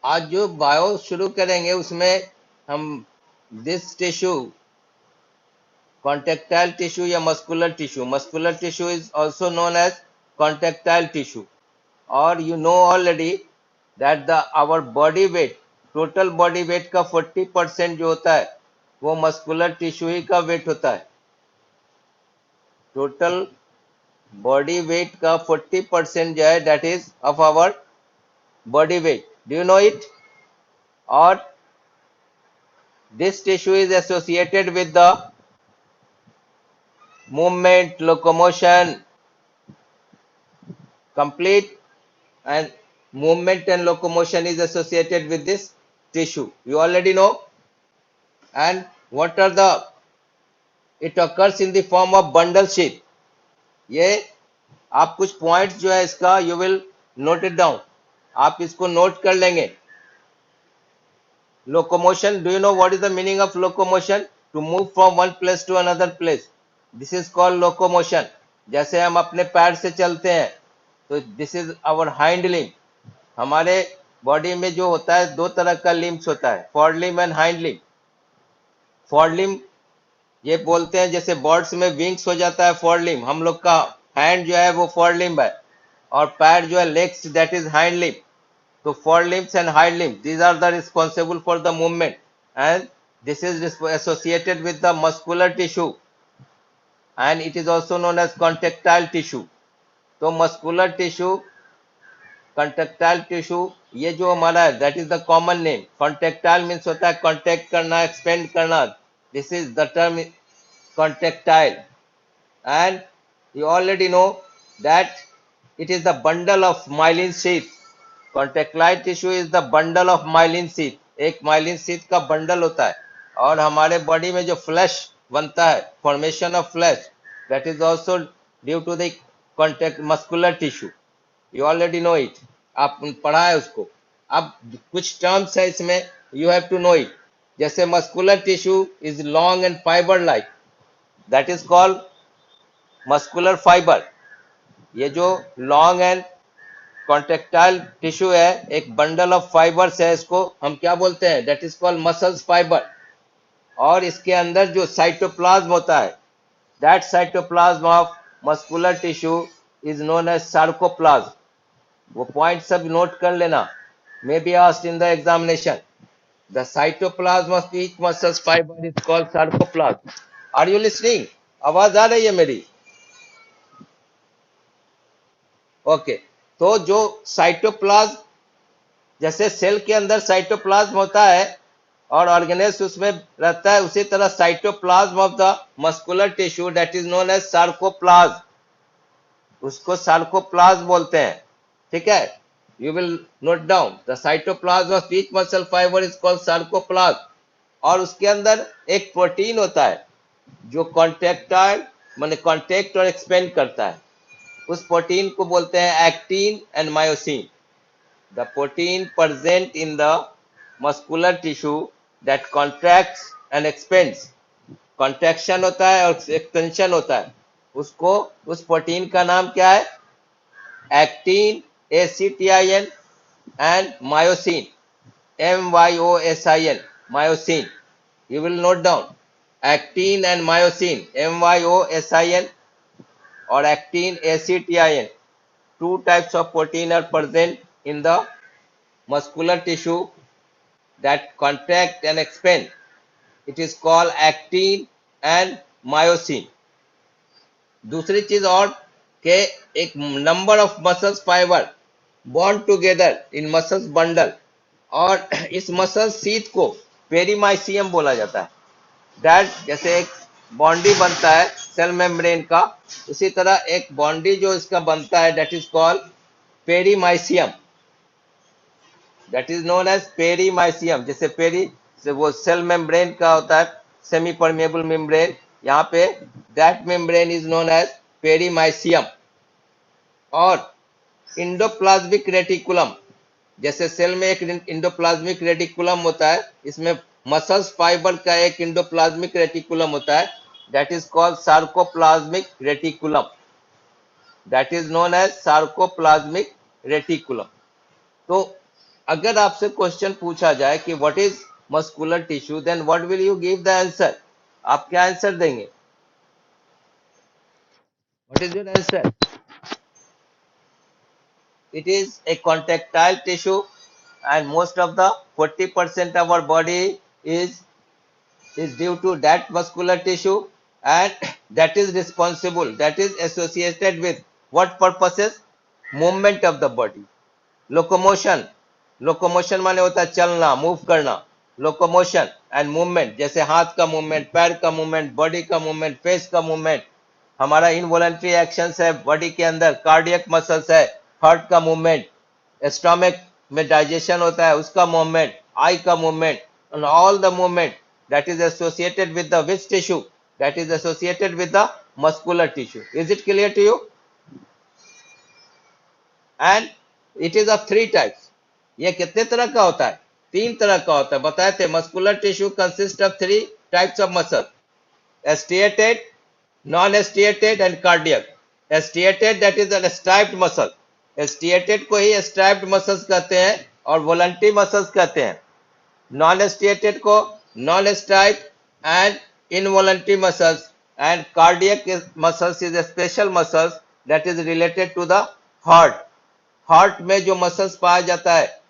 आज जो बायो शुरू करेंगे उसमें हम दिस टिश्यू कॉन्टेक्टाइल टिश्यू या muscular tissue is also known as contractile tissue. और you know already that the our body weight, total body weight का 40% जो होता है वो मस्कुलर टिश्यू ही का वेट होता है। टोटल बॉडी वेट का 40% जो है that is of our body weight. Do you know it? और this tissue is associated with the movement, locomotion, complete, and movement and locomotion is associated with this tissue. You already know. And what are the, it occurs in the form of bundle sheath. ये आप कुछ point जो है इसका you will note it down, आप इसको note कर लेंगे। Locomotion, do you know what is the meaning of locomotion? To move from one place to another place. This is called locomotion. जैसे हम अपने पैर से चलते हैं तो this is our hind limb. हमारे बॉडी में जो होता है दो तरह का लिम्स होता है, four limb and hind limb. Four limb ये बोलते हैं जैसे बर्ड्स में विंग्स हो जाता है फोर लिम्ब, हम लोग का हैंड जो है वो फोर लिम्ब है और पैर जो है legs that is hind limb. So forelimbs and hind limbs, these are the responsible for the movement, and this is associated with the muscular tissue, and it is also known as contractile tissue. तो muscular tissue, contractile tissue ये जो हमारा है that is the common name. Contractile means होता है contact करना, expand करना. This is the term contractile, and you already know that it is the bundle of myelin sheath. Contractile tissue is the bundle of myelin sheath, एक myelin sheath का bundle होता है। और हमारे बॉडी में जो फ्लैश बनता है, formation of flesh, that is also due to the contact muscular tissue. You already know it, आप पढ़ा है उसको। अब कुछ टर्म्स है इसमें, you have to know it. जैसे muscular tissue is long and fibre like, that is called muscular fibre. ये जो लॉन्ग एंड कॉन्ट्रेक्टाइल टिश्यू है, एक बंडल ऑफ फाइबर्स है, इसको हम क्या बोलते हैं? That is called muscles fibre. और इसके अंदर जो साइटोप्लाज्म होता है, that cytoplasm of muscular tissue is known as sarcoplasm. वो पॉइंट सब नोट कर लेना, may be asked in the examination. The cytoplasm of each muscles fibre is called sarcoplasm. Are you listening? आवाज आ रही है मेरी? ओके तो जो साइटोप्लाज्म, जैसे सेल के अंदर साइटोप्लाज्म होता है और ऑर्गेनेल्स उसमें रहता है, उसी तरह cytoplasm of the muscular tissue that is known as sarcoplasm, उसको सार्कोप्लाज्म बोलते हैं। ठीक है, you will note down the cytoplasm of each muscle fibre is called sarcoplasm. और उसके अंदर एक प्रोटीन होता है जो कॉन्ट्रेक्टाइल माने कॉन्ट्रैक्ट और एक्सपेंड करता है, उस प्रोटीन को बोलते हैं actin and myosin. The protein present in the muscular tissue that contracts and expends, contraction होता है और एक्सपेंशन होता है, उसको उस प्रोटीन का नाम क्या है? Actin, ACTIN, and myosin, MYOSIN, myosin. You will note down actin and myosin, MYOSIN or actin, ACTIN. Two types of protein are present in the muscular tissue that contract and expand. It is called actin and myosin. दूसरी चीज और के एक number of muscles fibre bond together in muscles bundle, और इस muscle sheath को perimysium बोला जाता है। दैट जैसे एक बॉन्डी बनता है सेल मेम्ब्रेन का, उसी तरह एक बॉन्डी जो इसका बनता है that is called perimysium, that is known as perimysium. जैसे पेरी से वो सेल मेम्ब्रेन का होता है सेमी परमेबल मेम्ब्रेन, यहाँ पे that membrane is known as perimysium. और इंडोप्लाज्मिक रेटिकुलम, जैसे सेल में एक इंडोप्लाज्मिक रेटिकुलम होता है, इसमें मसल्स फाइबर का एक इंडोप्लाज्मिक रेटिकुलम होता है, that is called sarcoplasmic reticulum, that is known as sarcoplasmic reticulum. तो अगर आपसे क्वेश्चन पूछा जाए कि what is muscular tissue, then what will you give the answer? आप क्या आंसर देंगे? What is your answer? It is a contractile tissue, and most of the 40% of our body is due to that muscular tissue, and that is responsible, that is associated with what purposes? Movement of the body. Locomotion, locomotion माने होता है चलना, move करना. Locomotion and movement, जैसे हाथ का movement, पैर का मूवमेंट, बॉडी का मूवमेंट, फेस का मूवमेंट. हमारा इनवॉलंटरी एक्शंस है बॉडी के अंदर, कार्डियक मसल्स है, हार्ट का मूवमेंट, स्टमक में डाइजेशन होता है उसका मूवमेंट, आई का movement, and all the movement that is associated with the which tissue? That is associated with the muscular tissue. Is it clear to you? And it is of three types. ये कितने तरह का होता है? तीन तरह का होता है. बताए थे muscular tissue consist of three types of muscle: striated, non-striated and cardiac. Striated, that is an striped muscle. Striated को ही striped muscles कहते हैं और voluntary muscles कहते हैं. Non-striated को non-striped and involuntary muscles, and cardiac muscles is a special muscles that is related to the heart. Heart में जो muscles पाया जाता है,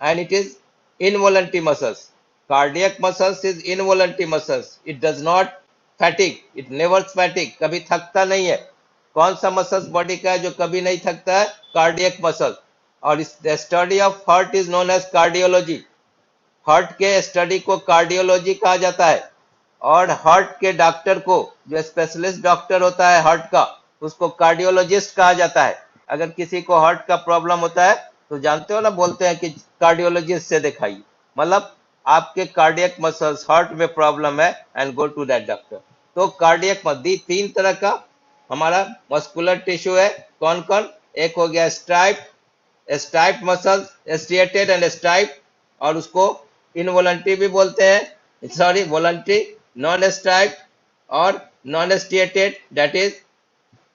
and it is involuntary muscles. Cardiac muscles is involuntary muscles. It does not फैटिक, it never फैटिक, कभी थकता नहीं है. कौन सा मसल्स बॉडी का है जो कभी नहीं थकता है? Cardiac muscle. और the study of heart is known as cardiology. Heart के स्टडी को कार्डियोलॉजी कहा जाता है. और हार्ट के डॉक्टर को, जो स्पेशलिस्ट डॉक्टर होता है हार्ट का, उसको कार्डियोलॉजिस्ट कहा जाता है. अगर किसी को हार्ट का प्रॉब्लम होता है तो जानते हो ना, बोलते हैं कि कार्डियोलॉजिस्ट से दिखाइए. मतलब आपके कार्डियक मसल्स, हार्ट में प्रॉब्लम है, and go to that doctor. तो कार्डियक मसल तीन तरह का हमारा मस्कुलर टिश्यू है. कौन कौन? एक हो गया striped muscles, striated and striped, और उसको इनवॉलंटरी भी बोलते हैं, सॉरी वॉलंटरी. नॉन स्ट्राइप्ड और non striated, that is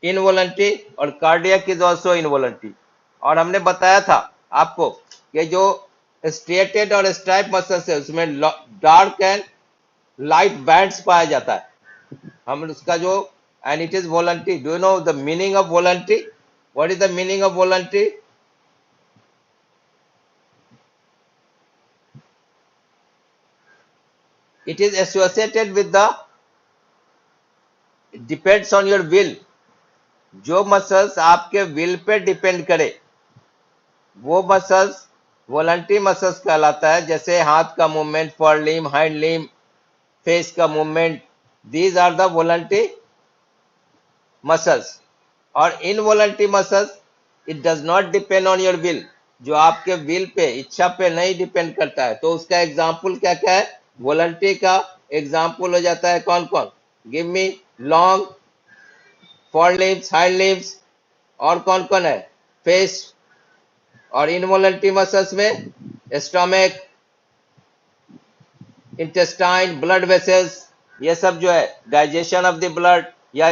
involuntary, और कार्डियक इज ऑल्सो इनवॉलंटरी. और हमने बताया था आपको कि जो स्ट्रिएटेड और स्ट्राइप मसल्स है उसमें डार्क एंड लाइट बैंड्स पाया जाता है. हम उसका जो, and it is voluntary. Do you know the meaning of voluntary? What is the meaning of voluntary? It is associated with the, depends on your will. जो muscles आपके will pay depend करे वो मसल्स वॉलंटरी मसल्स कहलाता है. जैसे हाथ का movement, fore limb, hind limb, face का movement, these are the voluntary muscles. और involuntary muscles, it does not depend on your will, जो आपके विल पे, इच्छा पे नहीं डिपेंड करता है. तो उसका एग्जाम्पल क्या क्या है? वॉलंटरी का एग्जाम्पल हो जाता है कौन कौन? Give me long, for limbs, hind limbs, और कौन कौन है? फेस. और इनवॉलंटरी मसल्स में स्टमक, इंटेस्टाइन, ब्लड वेसल्स, ये सब जो है डाइजेशन ऑफ द ब्लड, या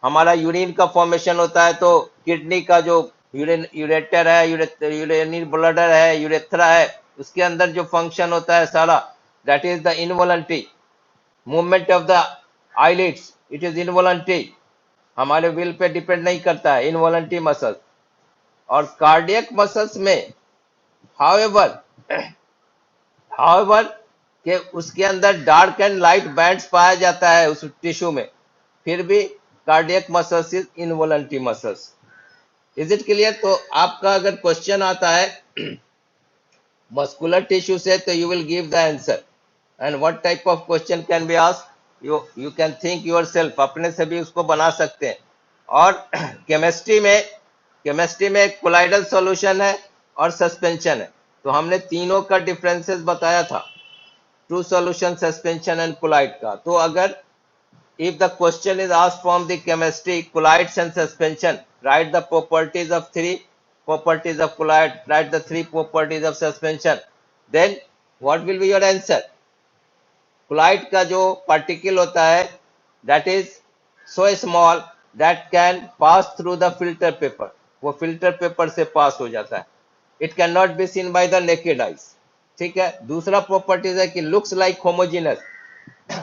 हमारा यूरिन का फॉर्मेशन होता है तो किडनी का जो यूरेटर है, यूरिनरी ब्लडर है, यूरेथ्रा है, उसके अंदर जो फंक्शन होता है सारा, that is the involuntary. Movement of the eyelids, it is involuntary, हमारे विल पे डिपेंड नहीं करता है, इनवॉलंटरी मसल्स. और कार्डियक मसल्स में हाउएवर कि उसके अंदर डार्क एंड लाइट बैंड्स पाया जाता है उस टिश्यू में, फिर भी cardiac muscles is involuntary muscles. Is it clear? तो आपका अगर क्वेश्चन आता है मस्कुलर टिश्यू से, तो you will give the answer. And what type of question can be asked? You can think yourself, अपने से भी उसको बना सकते हैं. और केमिस्ट्री में कोलाइडल सॉल्यूशन है और सस्पेंशन है. तो हमने तीनों का डिफरेंसेस बताया था, true solution, suspension and colloid का. तो अगर if the question is asked from the chemistry, colloids and suspension, write the properties of three properties of colloid, write the three properties of suspension, then what will be your answer? Colloid का जो particle होता है, that is so small that can pass through the filter paper, वो filter paper से pass हो जाता है. It can not be seen by the naked eyes. ठीक है, दूसरा प्रॉपर्टीज है कि looks like homogeneous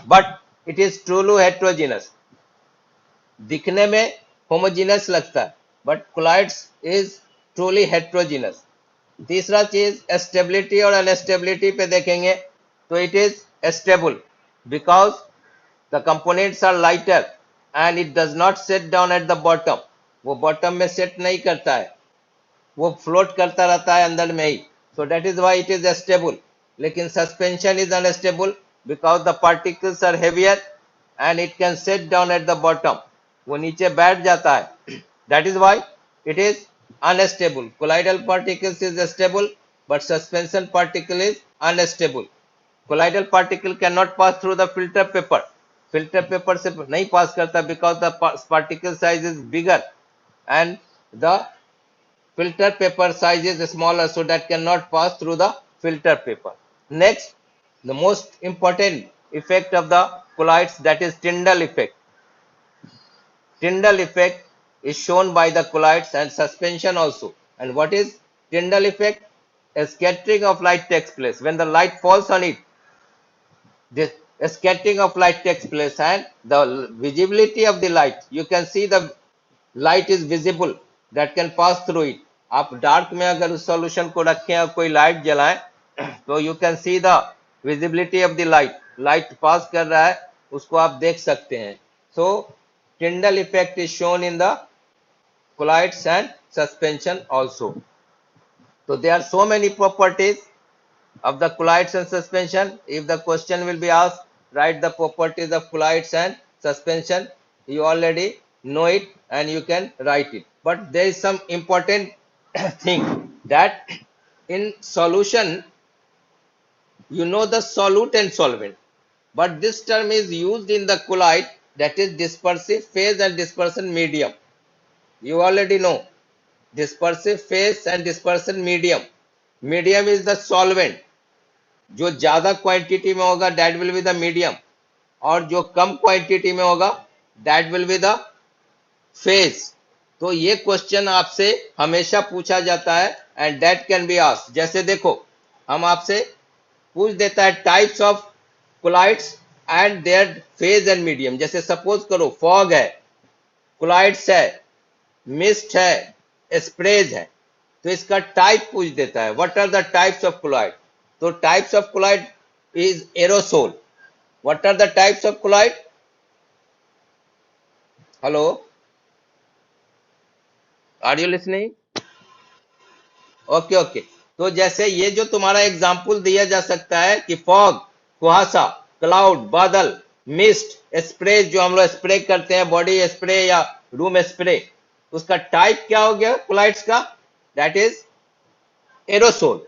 but it is truly heterogeneous. दिखने में होमोजीनस लगता है but colloids is truly heterogeneous. तीसरा चीज स्टेबिलिटी और अनस्टेबिलिटी पे देखेंगे तो it is stable because the components are lighter and it does not set down at the bottom. वो बॉटम में सेट नहीं करता है, वो फ्लोट करता रहता है अंदर में ही, so that is why it is stable. लेकिन suspension is unstable because the particles are heavier and it can set down at the bottom. वो नीचे बैठ जाता है, that is why it is unstable. Colloidal particles is stable, but suspension particle is unstable. Colloidal particle cannot pass through the filter paper. Filter paper से नहीं pass करता because the particle size is bigger and the filter paper size is smaller, so that cannot pass through the filter paper. Next, the most important effect of the colloids, that is Tyndall effect. Tyndall effect is shown by the colloids and suspension also. And what is Tyndall effect? A scattering of light takes place. When the light falls on it, this a scattering of light takes place and the visibility of the light, you can see the light is visible that can pass through it. आप dark में अगर उस solution को रखें और कोई light जलाएं तो you can see the visibility of the light, light pass कर रहा है उसको आप देख सकते हैं। सो Tyndall effect is shown in the colloids and suspension also. So there are so many properties of the colloids and suspension. If the question will be asked, write the properties of colloids and suspension. You already know it and you can write it. But there is some important thing that in solution, you know the solute and solvent. But this term is used in the colloid, that is dispersive phase and dispersion medium. You already know dispersive phase and dispersion medium. Medium is the solvent. जो ज्यादा quantity में होगा that will be the medium, और जो कम quantity में होगा that will be the phase. तो ये क्वेश्चन आपसे हमेशा पूछा जाता है and that can be asked. जैसे देखो हम आपसे पूछ देता है types of colloids and their phase and medium. जैसे सपोज करो फॉग है, कोलाइड्स है, मिस्ट है, स्प्रेज है, तो इसका टाइप पूछ देता है what are the types of colloid. तो types of colloid is aerosol. What are the types of colloid? Hello, are you listening? Okay okay. तो जैसे ये जो तुम्हारा एग्जांपल दिया जा सकता है कि फॉग कुहासा, क्लाउड बादल, मिस्ट, स्प्रे जो हम लोग स्प्रे करते हैं, बॉडी स्प्रे या रूम स्प्रे, उसका टाइप क्या हो गया कोलाइड्स का? That is aerosol.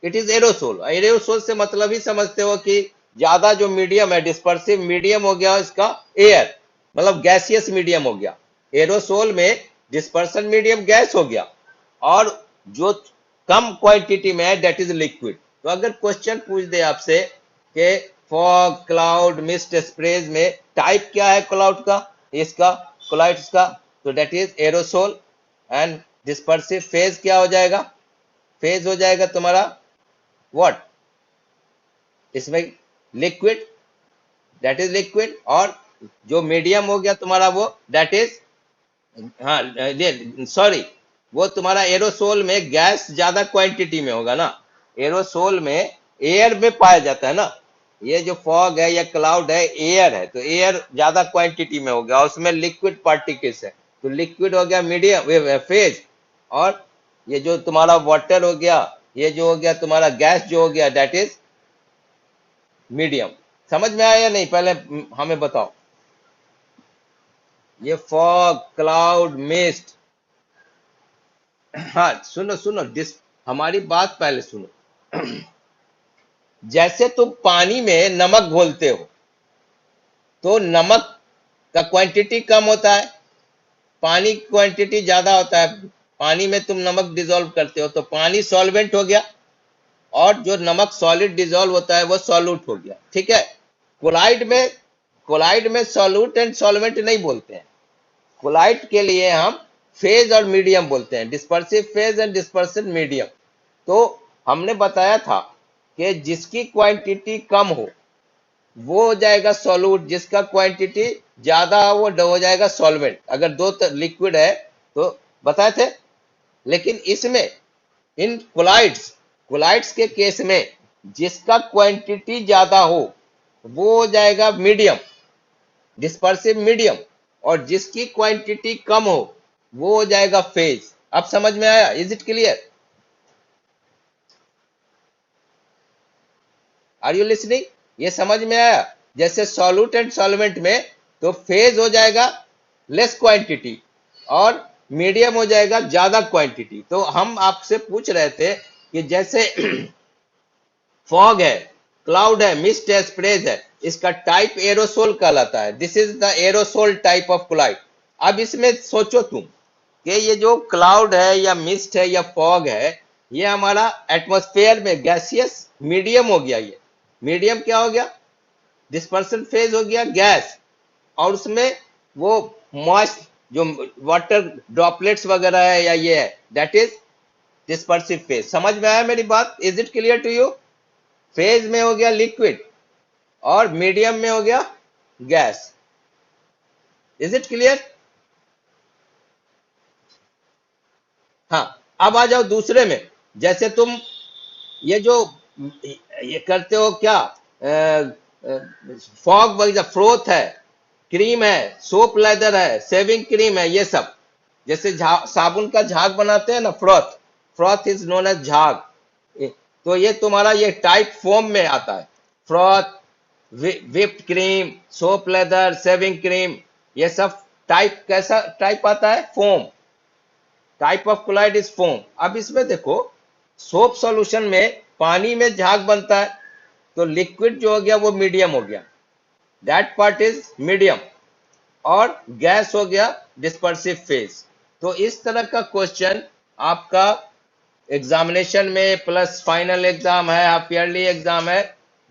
It is aerosol. Aerosol से मतलब ही समझते हो कि ज्यादा जो मीडियम है, डिस्पर्सिव मीडियम हो गया इसका एयर, मतलब गैसियस मीडियम हो गया। एरोसोल में डिस्पर्सन मीडियम गैस हो गया और जो कम क्वांटिटी में है दैट इज लिक्विड। तो अगर क्वेश्चन पूछ दे आपसे कि फॉग, क्लाउड, मिस्ट, स्प्रेज में टाइप क्या है क्लाउड का, इसका कोलाइड्स का, तो that is aerosol. And dispersive phase क्या हो जाएगा? फेज हो जाएगा तुम्हारा व्हाट, इसमें लिक्विड, दैट इज लिक्विड। और जो मीडियम हो गया तुम्हारा वो दैट इज, हाँ सॉरी, वो तुम्हारा एरोसोल में गैस ज्यादा क्वांटिटी में होगा ना। एरोसोल में एयर में पाया जाता है ना, ये जो फॉग है या क्लाउड है एयर है, तो एयर ज्यादा क्वांटिटी में हो गया, उसमें लिक्विड पार्टिकल्स है, तो लिक्विड हो गया मीडियम फेज। और ये जो तुम्हारा वाटर हो गया, ये जो हो गया तुम्हारा गैस जो हो गया दैट इज मीडियम। समझ में आया या नहीं? पहले हमें बताओ। ये फॉग, क्लाउड, मिस्ट, हाँ सुनो सुनो, हमारी बात पहले सुनो। जैसे तुम पानी में नमक घोलते हो तो नमक का क्वांटिटी कम होता है, पानी की क्वांटिटी ज्यादा होता है। पानी में तुम नमक डिसॉल्व करते हो तो पानी सॉल्वेंट हो गया, और जो नमक सॉलिड डिसॉल्व होता है वो सॉल्यूट हो गया। ठीक है, कोलाइड में सॉल्यूट एंड सॉल्वेंट नहीं बोलते हैं। कोलाइड के लिए हम फेज और मीडियम बोलते हैं, dispersive phase and dispersion medium. तो हमने बताया था कि जिसकी क्वांटिटी कम हो वो हो जाएगा सॉल्यूट, जिसका क्वांटिटी ज्यादा हो वो हो जाएगा सॉल्वेंट। अगर दो लिक्विड है तो बताए थे। लेकिन इसमें इन कोलाइड्स कोलाइड्स के केस में जिसका क्वांटिटी ज्यादा हो वो हो जाएगा मीडियम, डिस्पर्सिव मीडियम, और जिसकी क्वांटिटी कम हो वो हो जाएगा फेज। अब समझ में आया? Is it clear? Are you listening? ये समझ में आया? जैसे सॉल्यूट एंड सॉल्वेंट में तो फेज हो जाएगा लेस क्वांटिटी और मीडियम हो जाएगा ज्यादा क्वांटिटी। तो हम आपसे पूछ रहे थे कि जैसे फॉग है, क्लाउड है, मिस्ट है, स्प्रेज है, इसका टाइप एरोसोल कहलाता है। This is the aerosol type of cloud. अब इसमें सोचो तुम कि ये जो क्लाउड है या मिस्ट है या फॉग है, ये हमारा एटमॉस्फेयर में गैसियस मीडियम हो गया। ये मीडियम क्या हो गया? डिस्पर्सन फेज हो गया गैस, और उसमें वो मॉइस्ट जो वाटर ड्रॉपलेट्स वगैरह है या ये है, दैट इज डिस्पर्सिव फेज। समझ में आया मेरी बात? Is it clear to you? Phase में हो गया लिक्विड और मीडियम में हो गया गैस। Is it clear? हाँ, अब आ जाओ दूसरे में। जैसे तुम ये जो ये करते हो क्या, फॉग वगैरह, फ्रोथ है, क्रीम है, सोप लेदर है, सेविंग क्रीम है, ये सब जैसे साबुन का झाग बनाते हैं ना, froth, froth is known as jhaag. तो ये तुम्हारा ये टाइप फोम में आता है। Froth, whipped cream, soap leather, shaving cream, ये सब टाइप कैसा टाइप आता है? Foam. Type of chloride is foam. अब इसमें देखो, सोप सॉल्यूशन में पानी में झाग बनता है, तो लिक्विड जो हो गया वो मीडियम हो गया, दैट पार्ट इज मीडियम, और गैस हो गया डिस्पर्सिव फेज। तो इस तरह का क्वेश्चन आपका एग्जामिनेशन में प्लस फाइनल एग्जाम है, हाफ ईयरली एग्जाम है,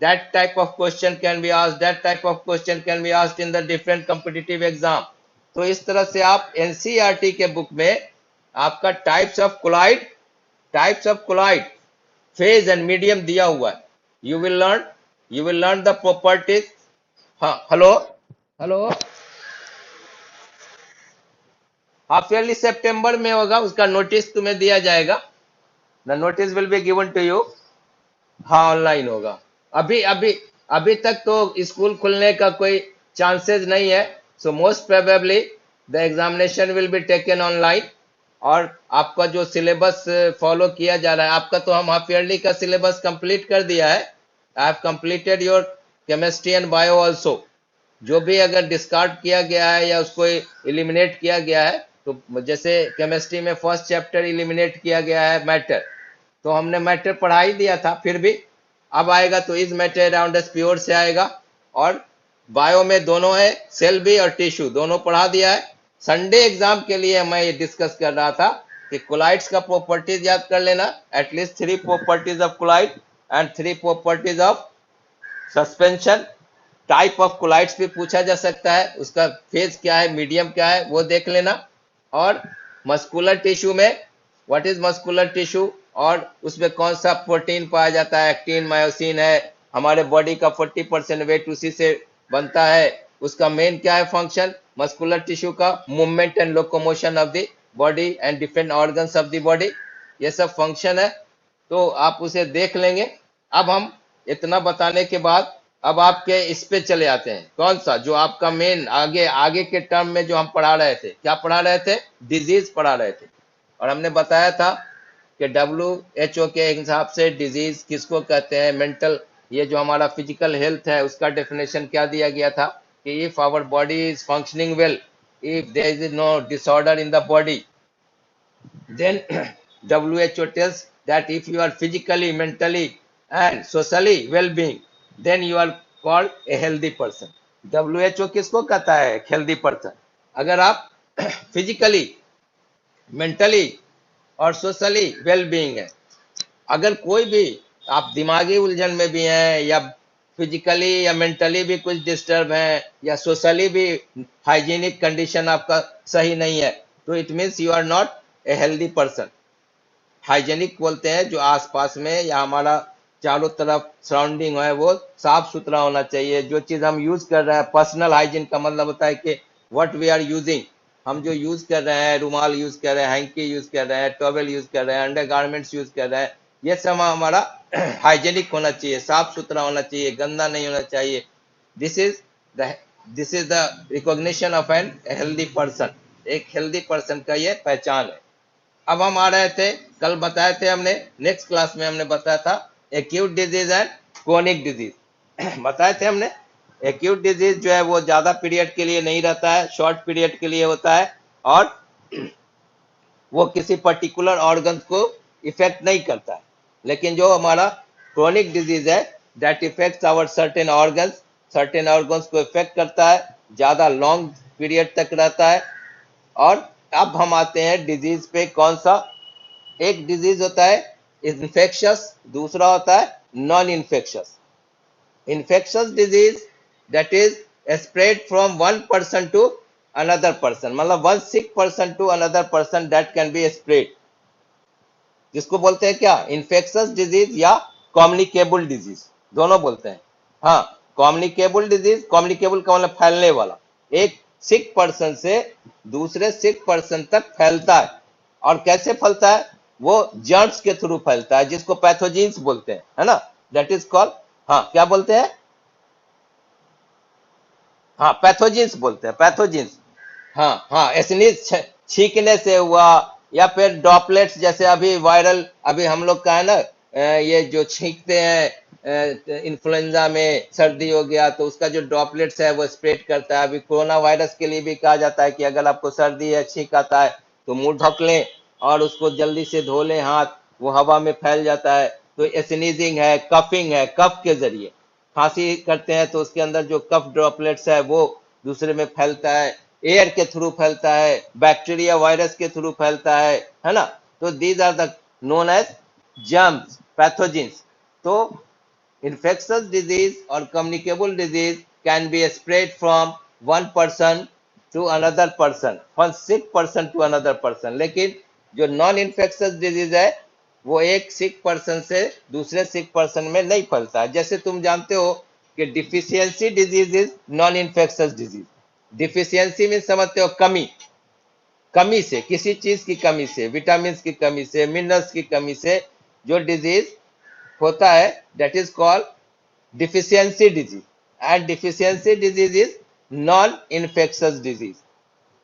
that type of question can be asked, that type of question can be asked in the different competitive exam. तो इस तरह से आप एनसीईआरटी के बुक में आपका types of colloid, phase and medium दिया हुआ है। You will learn the properties. हाँ, हेलो हेलो। हाफ ईयरली सितंबर में होगा, उसका नोटिस तुम्हें दिया जाएगा। The notice will be given to you. हाँ, ऑनलाइन होगा। अभी अभी अभी तक तो स्कूल खुलने का कोई चांसेस नहीं है, so most probably the examination will be taken online. और आपका जो सिलेबस फॉलो किया जा रहा है, आपका तो हम हाफ ईयरली का सिलेबस कंप्लीट कर दिया है। I have completed your chemistry and bio also. जो भी अगर डिस्कार्ड किया गया है या उसको इलिमिनेट किया गया है, तो जैसे केमिस्ट्री में फर्स्ट चैप्टर इलिमिनेट किया गया है मैटर, तो हमने मैटर पढ़ा ही दिया था। फिर भी अब आएगा तो is matter around us pure से आएगा, और बायो में दोनों है, सेल भी और टिश्यू दोनों पढ़ा दिया है। संडे एग्जाम के लिए मैं ये डिस्कस कर रहा था कि कोलाइड्स का प्रॉपर्टीज याद कर लेना, at least 3 properties of colloid and 3 properties of suspension. Type of colloids भी पूछा जा सकता है, उसका फेज क्या है, मीडियम क्या है, वो देख लेना। और मस्कुलर टिश्यू में व्हाट इज मस्कुलर टिश्यू, और उसमें कौन सा प्रोटीन पाया जाता है, एक्टिन, मायोसिन है, हमारे बॉडी का 40% वेट उसी से बनता है। उसका मेन क्या है फंक्शन? मस्कुलर टिश्यू का movement and locomotion of the body and different organs of the body, ये सब फंक्शन है, तो आप उसे देख लेंगे। अब हम इतना बताने के बाद अब आपके इस पे चले आते हैं, कौन सा जो आपका मेन आगे आगे के टर्म में जो हम पढ़ा रहे थे, क्या पढ़ा रहे थे? डिजीज पढ़ा रहे थे। और हमने बताया था कि WHO के हिसाब से डिजीज किसको कहते हैं, मेंटल, ये जो हमारा फिजिकल हेल्थ है उसका डेफिनेशन क्या दिया गया था कि if our body is functioning well, if there is no disorder in the body, then WHO tells that if you are physically, mentally and socially well-being, then you are called a healthy person. WHO किसको कहता है healthy person? अगर आप physically, mentally और socially well being है। अगर कोई भी आप दिमागी उलझन में भी हैं, या फिजिकली या मेंटली भी कुछ डिस्टर्ब है, या सोशली भी हाइजीनिक कंडीशन आपका सही नहीं है, तो it means you are not a healthy person. Hygienic बोलते हैं, जो आसपास में या हमारा चारों तरफ सराउंडिंग है वो साफ सुथरा होना चाहिए। जो चीज हम यूज कर रहे हैं, पर्सनल हाइजीन का मतलब होता है कि व्हाट वी आर यूजिंग, हम जो यूज कर रहे हैं, रुमाल यूज कर रहे हैं, हैंकी यूज कर रहे हैं, टॉवेल यूज कर रहे हैं, अंडर गारमेंट्स यूज कर रहे हैं, ये सब हमारा हाइजेनिक होना चाहिए, साफ सुथरा होना चाहिए, गंदा नहीं होना चाहिए। This is the this is the recognition of N healthy person. एक हेल्दी पर्सन का ये पहचान है। अब हम आ रहे थे, कल बताए थे हमने, नेक्स्ट क्लास में हमने बताया था acute disease and chronic disease. बताए थे हमने एक्यूट डिजीज जो है वो ज्यादा पीरियड के लिए नहीं रहता है, शॉर्ट पीरियड के लिए होता है, और वो किसी पर्टिकुलर ऑर्गन को इफेक्ट नहीं करता है। लेकिन जो हमारा क्रोनिक डिजीज है, that affects our certain organs को इफेक्ट करता है, ज्यादा लॉन्ग पीरियड तक रहता है। और अब हम आते हैं डिजीज पे, कौन सा? एक डिजीज होता है इन्फेक्शस, दूसरा होता है non infectious. Infectious disease that is spread from one person to another person, मतलब one sick person to another person, that can be spread, जिसको बोलते हैं क्या? इन्फेक्शस डिजीज या कम्युनिकेबल डिजीज, दोनों बोलते हैं। हाँ, कम्युनिकेबल डिजीज, कम्युनिकेबल का मतलब फैलने वाला, एक सिक पर्सन से दूसरे सिक पर्सन तक फैलता है। और कैसे फैलता है? वो जर्म्स के थ्रू फैलता है, जिसको पैथोजेंस बोलते हैं, है ना? दैट इज कॉल्ड, हाँ क्या बोलते हैं? हाँ, पैथोजेंस बोलते हैं, पैथोजेंस। हाँ हाँ, एसनीज छींकने से हुआ, या फिर ड्रॉपलेट्स, जैसे अभी वायरल, अभी हम लोग का है ना, ये जो छींकते हैं इन्फ्लुएंजा में, सर्दी हो गया तो उसका जो ड्रॉपलेट्स है वो स्प्रेड करता है। अभी कोरोना वायरस के लिए भी कहा जाता है कि अगर आपको सर्दी है, छींक आता है, तो मुंह ढक लें और उसको जल्दी से धो लें हाथ, वो हवा में फैल जाता है। तो स्नीजिंग है, कफिंग है, कफ के जरिए खांसी करते हैं तो उसके अंदर जो कफ ड्रॉपलेट्स है वो दूसरे में फैलता है, एयर के थ्रू फैलता है, बैक्टीरिया वायरस के थ्रू फैलता है ना? तो these are the known as germs, pathogens. तो infectious disease or communicable disease can be spread from one person to another person, one sick person to another person। लेकिन जो नॉन इन्फेक्शियस डिजीज है वो एक सिक पर्सन से दूसरे सिक person में नहीं फैलता है। जैसे तुम जानते हो कि deficiency disease is non infectious disease. Deficiency में समझते हो कमी, कमी से, किसी चीज की कमी से, विटामिन की कमी से, मिनरल्स की कमी से जो डिजीज होता है, that is called deficiency disease. And deficiency disease is non infectious disease.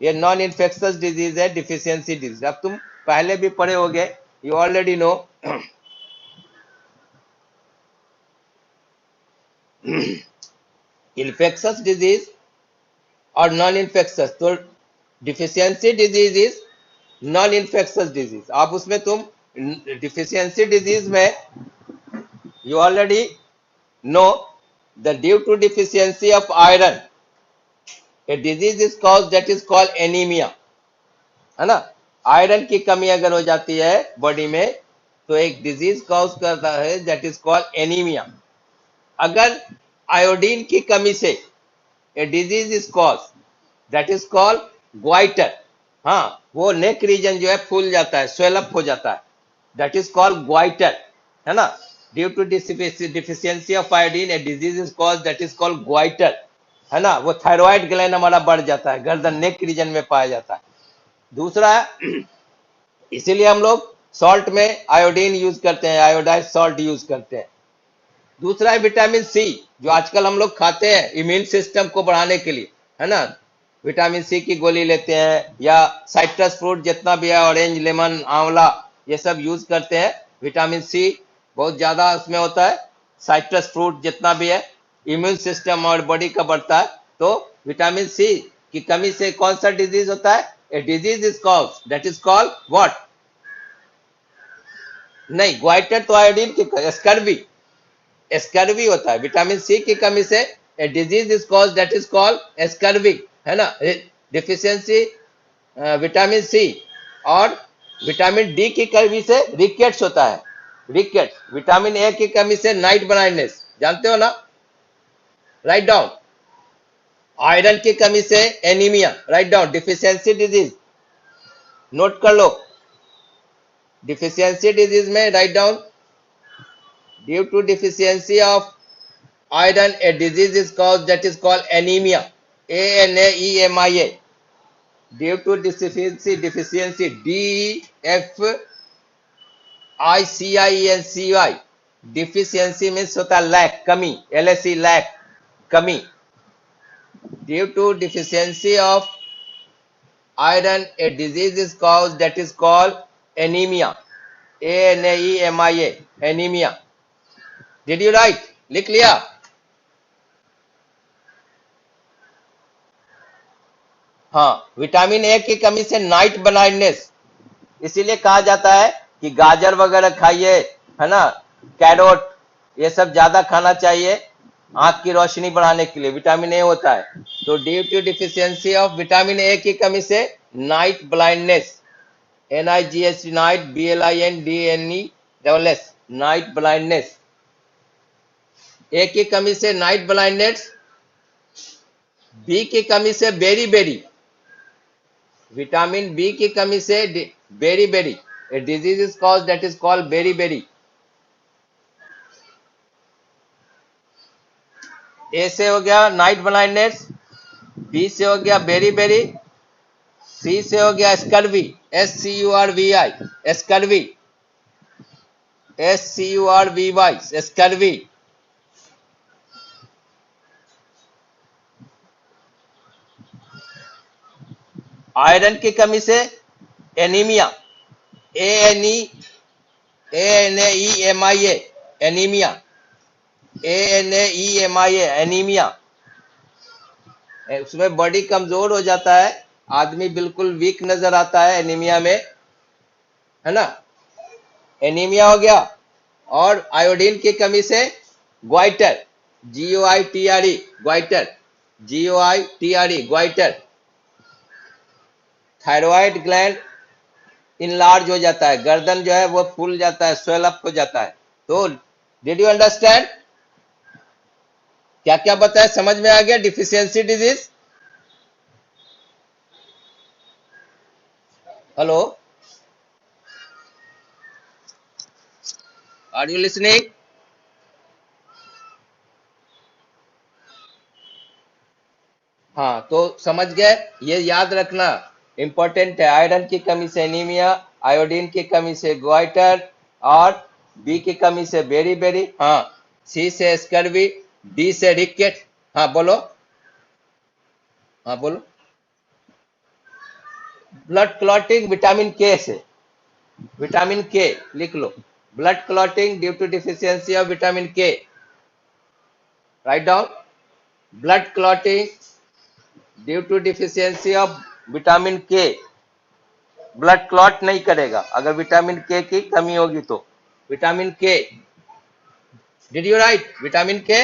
ये नॉन इन्फेक्शियस डिजीज है, डिफिशियंसी डिजीज। अब तुम पहले भी पढ़े होगे, you already no. Infectious disease और नॉन इन्फेक्शियस, तो deficiency disease is non infectious disease. आप उसमें तुम डिफिशियंसी डिजीज में you already know that due to deficiency of iron a disease is caused that is called anemia, है ना? Iron की कमी अगर हो जाती है बॉडी में तो एक डिजीज कॉज करता है दैट इज कॉल्ड एनीमिया। अगर आयोडीन की कमी से ए disease is cause that is called goitre. हाँ, वो नेक रीजन जो है फूल जाता है, स्वेलअप हो जाता है, दैट इज कॉल्ड ग्वाइटर, है ना? Due to deficiency of iodine a disease is cause that is called goitre, है ना? वो थायराइड ग्लैंड हमारा बढ़ जाता है, गर्दन नेक रीजन में पाया जाता है। दूसरा है, इसीलिए हम लोग सॉल्ट में आयोडीन यूज करते हैं, आयोडाइज सॉल्ट यूज करते हैं। दूसरा है विटामिन सी, जो आजकल हम लोग खाते हैं इम्यून सिस्टम को बढ़ाने के लिए, है ना? विटामिन सी की गोली लेते हैं, या साइट्रस फ्रूट जितना भी है, ऑरेंज, लेमन, आंवला, ये सब यूज करते हैं। विटामिन सी बहुत ज्यादा उसमें होता है, साइट्रस फ्रूट जितना भी है, इम्यून सिस्टम और बॉडी का बढ़ता है। तो विटामिन सी की कमी से कौन सा डिजीज होता है? ए disease is cause that is called what? नहीं, ग्वाइटर तो आयोडीन की, स्कर्वी, स्कर्वी होता है। विटामिन सी की कमी से ए disease is cause that is called scurvy, है ना? डिफिशियंसी विटामिन सी और विटामिन डी की कमी से रिकेट्स होता है, रिकेट्स। विटामिन ए की कमी से नाइट ब्लाइंडनेस, जानते हो ना? Write down. आयरन की कमी से anaemia, write down. Deficiency disease, note कर लो। डिफिशियंसी डिजीज में write down, due to deficiency of iron a disease is caused that is called anemia, ANAEMIA. Due to deficiency DEFICIENCY, deficiency means होता है lack, कमी, LAC lack, कमी. Due to deficiency of iron a disease is caused that is called anemia, ANAEMIA, anemia. Did you write? लिख लिया? हाँ, vitamin A की कमी से नाइट ब्लाइंडनेस, इसीलिए कहा जाता है कि गाजर वगैरह खाइए, है ना, कैरोट, ये सब ज्यादा खाना चाहिए आंख की रोशनी बढ़ाने के लिए, विटामिन ए होता है. तो due to deficiency of vitamin A की कमी से night blindness, NIGH night, BLINDNE night blindness. A की कमी से नाइट ब्लाइंडनेस, बी की कमी से बेरी बेरी, विटामिन बी की कमी से beri beri, a disease is cause that is called beri beri. A से हो गया नाइट ब्लाइंडनेस, बी से हो गया बेरी बेरी, सी से हो गया scurvy, SCURVI, scurvy, SCURVY, scurvy. Iron की कमी से anaemia, ANAEMIA, anaemia, ANAEMIA, anaemia. उसमें बॉडी कमजोर हो जाता है, आदमी बिल्कुल वीक नजर आता है एनीमिया में, है ना, एनीमिया हो गया. और आयोडीन की कमी से goitre, GOITRE, goitre, GOITRE, goitre. Thyroid gland enlarge हो जाता है, गर्दन जो है वो फूल जाता है, स्वेल अप हो जाता है. तो डिड यू अंडरस्टैंड? क्या क्या बताया, समझ में आ गया? Deficiency disease. Hello, are you listening? हाँ, तो समझ गए, ये याद रखना इंपॉर्टेंट है. आयरन की कमी से एनीमिया, आयोडीन की कमी से ग्वाइटर, और बी की कमी से बेरी बेरी, हाँ, सी से स्कर्वी, डी से रिकेट. हाँ बोलो, हाँ बोलो. ब्लड क्लॉटिंग विटामिन के से, विटामिन के लिख लो. Blood clotting due to deficiency of vitamin K, right down. Blood clotting due to deficiency of vitamin K, blood clot नहीं करेगा अगर विटामिन के की कमी होगी तो. विटामिन के, डिड यू राइट? विटामिन के.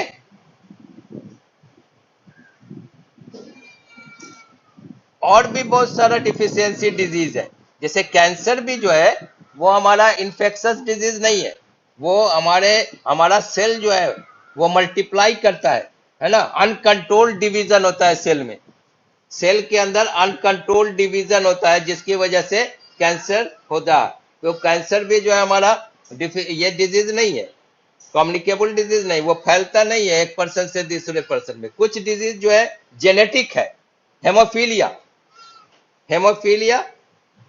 और भी बहुत सारा डिफिशियंसी डिजीज है, जैसे कैंसर भी जो है वो हमारा इन्फेक्शस डिजीज नहीं है, वो हमारा सेल जो है वो मल्टीप्लाई करता है ना, अनकंट्रोल्ड डिवीजन होता है सेल में, सेल के अंदर अनकंट्रोल्ड डिवीजन होता है जिसकी वजह से कैंसर होता है. तो कैंसर भी जो है हमारा ये डिजीज नहीं है, कम्युनिकेबल डिजीज नहीं, वो फैलता नहीं है एक पर्सन से दूसरे पर्सन में. कुछ डिजीज जो है जेनेटिक है, haemophilia, haemophilia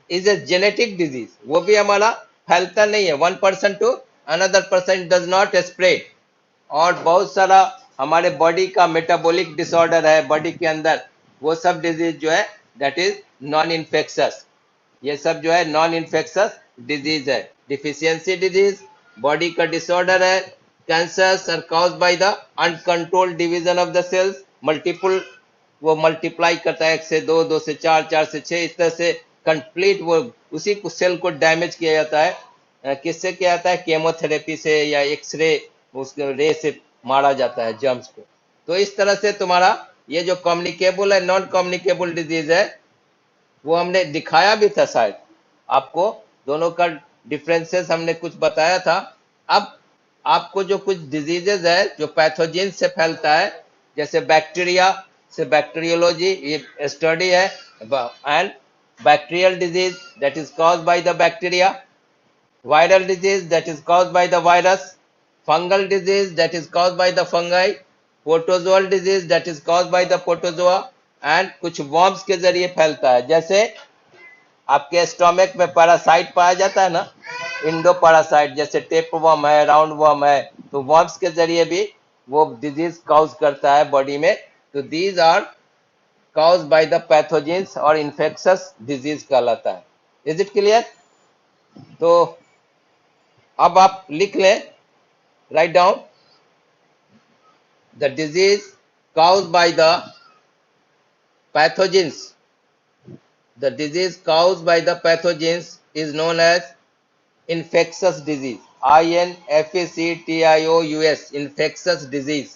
is a genetic disease, वो भी हमारा फैलता नहीं है, 1% to another person does not spread. और बहुत सारा हमारे बॉडी का मेटाबॉलिक डिसऑर्डर है बॉडी के अंदर, वो सब डिजीज जो है दैट इज नॉन इन्फेक्शस, ये सब जो है नॉन इन्फेक्शस डिजीज है. डिफिशियंसी डिजीज बॉडी का डिसऑर्डर है, cancer are caused by the uncontrolled division of the cells, multiple, वो मल्टीप्लाई करता है, 1 से 2, 2 से 4, 4 से 6, इस तरह से कंप्लीट वो उसी को सेल को डैमेज किया जाता है. किससे किया जाता है? केमोथेरेपी से या एक्सरे, उसके रे से मारा जाता है जर्म्स को. तो इस तरह से तुम्हारा ये जो कम्युनिकेबल है, नॉन कम्युनिकेबल डिजीज है, वो हमने दिखाया भी था शायद आपको, दोनों का डिफरेंसेस हमने कुछ बताया था. अब आपको जो कुछ डिजीजेज है जो पैथोजिन से फैलता है, जैसे बैक्टीरिया से, बैक्टीरियोलॉजी ये स्टडी है, and bacterial disease that is caused by the bacteria, viral disease that is caused by the virus, fungal disease that is caused by the fungi, protozoal disease that is caused by the protozoa, and कुछ worms के जरिए फैलता है. जैसे आपके stomach में parasite पाया जाता है ना, इंडो पैरासाइट, जैसे टेप वर्म है, राउंड वर्म है, तो वर्म्स के जरिए भी वो डिजीज काउज करता है बॉडी में. तो these are cause by the pathogens और इन्फेक्शस डिजीज कहलाता है. Is it clear? तो अब आप लिख लें, write down the disease cause by the pathogens. The disease caused by the pathogens is known as infectious disease. INFECTIOUS, infectious disease.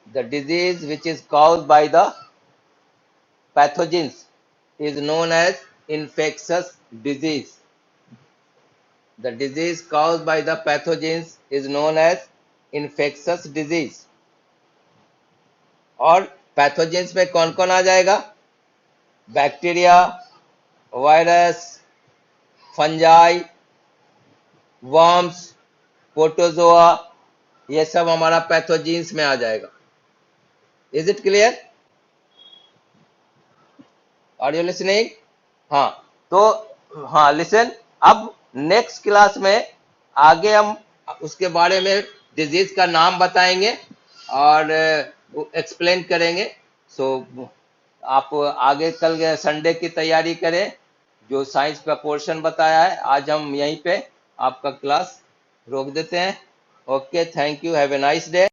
The disease which is caused by the pathogens is known as infectious disease. The disease caused by the pathogens is known as infectious disease. और pathogens में कौन कौन आ जाएगा? Bacteria, virus, fungi, worms, protozoa, ये सब हमारा pathogens में आ जाएगा. Is it clear? Are you listening? हाँ, तो हाँ लिसन. अब नेक्स्ट क्लास में आगे हम उसके बारे में डिजीज का नाम बताएंगे और एक्सप्लेन करेंगे. सो आप आगे कल संडे की तैयारी करें. जो साइंस का पोर्शन बताया है आज हम यहीं पे आपका क्लास रोक देते हैं. Okay, thank you, have a nice day.